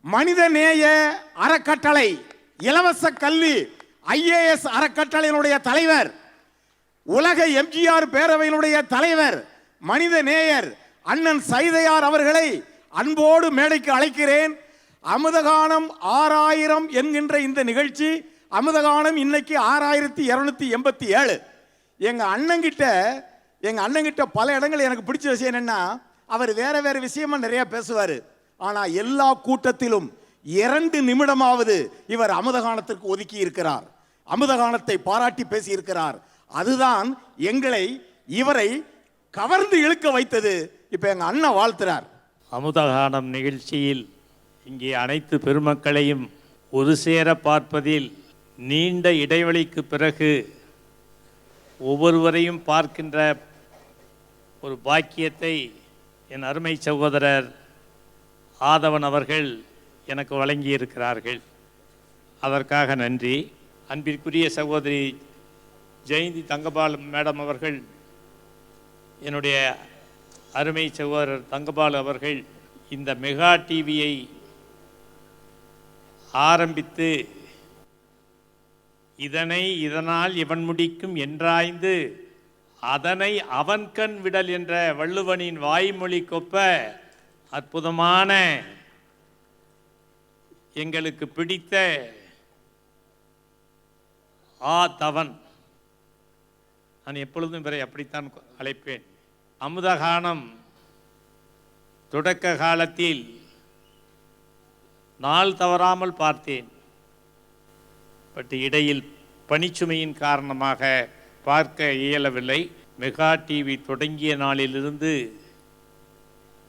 மனிதநேய அறக்கட்டளை, இலவச கல்வி IAS அறக்கட்டளையினுடைய தலைவர், உலக MGR பேரவையினுடைய தலைவர், மனித நேயர் அண்ணன் சைதையார் அவர்களை அன்போடு மேடைக்கு அழைக்கிறேன். அமுதகானம் 6000 என்கின்ற இந்த நிகழ்ச்சி, அமுதகானம் இன்னைக்கு 6287. எங்க அண்ணங்கிட்ட பல இடங்கள் எனக்கு பிடிச்ச விஷயம் என்னன்னா, அவர் வேற வேற விஷயமா நிறைய பேசுவார். ஆனா எல்லா கூட்டத்திலும் 2 நிமிடமாவது இவர் அமுதகானத்திற்கு ஒதுக்கி இருக்கிறார். அமுதகானத்தை பாராட்டி பேசி இருக்கிறார். அதுதான் இவரை கவர்ந்து இழுக்க வைத்தது. இப்ப எங்க அண்ணன் வாழ்த்துறார். அமுதகானம் நிகழ்ச்சியில் இங்கே அனைத்து பெருமக்களையும் ஒரு சேர பார்ப்பதில் நீண்ட இடைவெளிக்கு பிறகு ஒவ்வொருவரையும் பார்க்கின்ற ஒரு பாக்கியத்தை என் அருமை சகோதரர் ஆதவன் அவர்கள் எனக்கு வழங்கியிருக்கிறார்கள். அதற்காக நன்றி. அன்பிற்குரிய சகோதரி ஜெயந்தி தங்கபால் மேடம் அவர்கள், என்னுடைய அருமை சகோதரர் தங்கபால் அவர்கள் இந்த மெகா டிவியை ஆரம்பித்து இதனால் இவன் முடிக்கும் என்றாய்ந்து அதனை அவன் கண் விடல் என்ற வள்ளுவனின் வாய்மொழி கொப்ப அற்புதமான எங்களுக்கு பிடித்த தவன், நான் எப்பொழுதும் இவரை அப்படித்தான் அழைப்பேன். அமுதகானம் தொடக்க காலத்தில் நாள் தவறாமல் பார்த்தேன். பட் இடையில் பணிச்சுமையின் காரணமாக பார்க்க இயலவில்லை. மெகா டிவி தொடங்கிய நாளிலிருந்து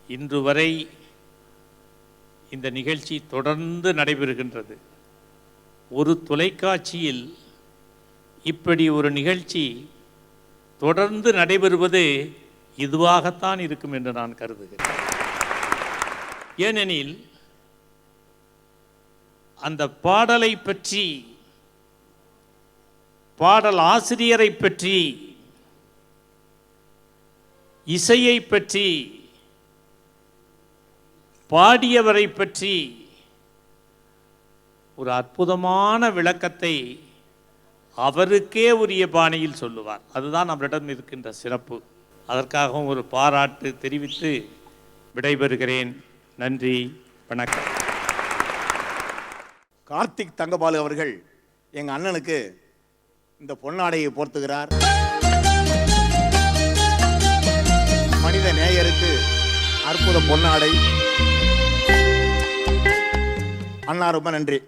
இன்று வரை இந்த நிகழ்ச்சி தொடர்ந்து நடைபெறுகின்றது. ஒரு தொலைக்காட்சியில் இப்படி ஒரு நிகழ்ச்சி தொடர்ந்து நடைபெறுவது இதுவாகத்தான் இருக்கும் என்று நான் கருதுகிறேன். ஏனெனில் அந்த பாடலை பற்றி, பாடல் ஆசிரியரை பற்றி, இசையை பற்றி, பாடியவரை பற்றி ஒரு அற்புதமான விளக்கத்தை அவருக்கே உரிய பாணியில் சொல்லுவார். அதுதான் நம்மளிடம் இருக்கின்ற சிறப்பு. அதற்காகவும் ஒரு பாராட்டு தெரிவித்து விடைபெறுகிறேன். நன்றி, வணக்கம். கார்த்திக் தங்கபாலு அவர்கள் எங்க அண்ணனுக்கு இந்த பொன்னாடையை போர்த்துகிறார். மனித நேயருக்கு அற்புத பொன்னாடை. அண்ணா ரொம்ப நன்றி.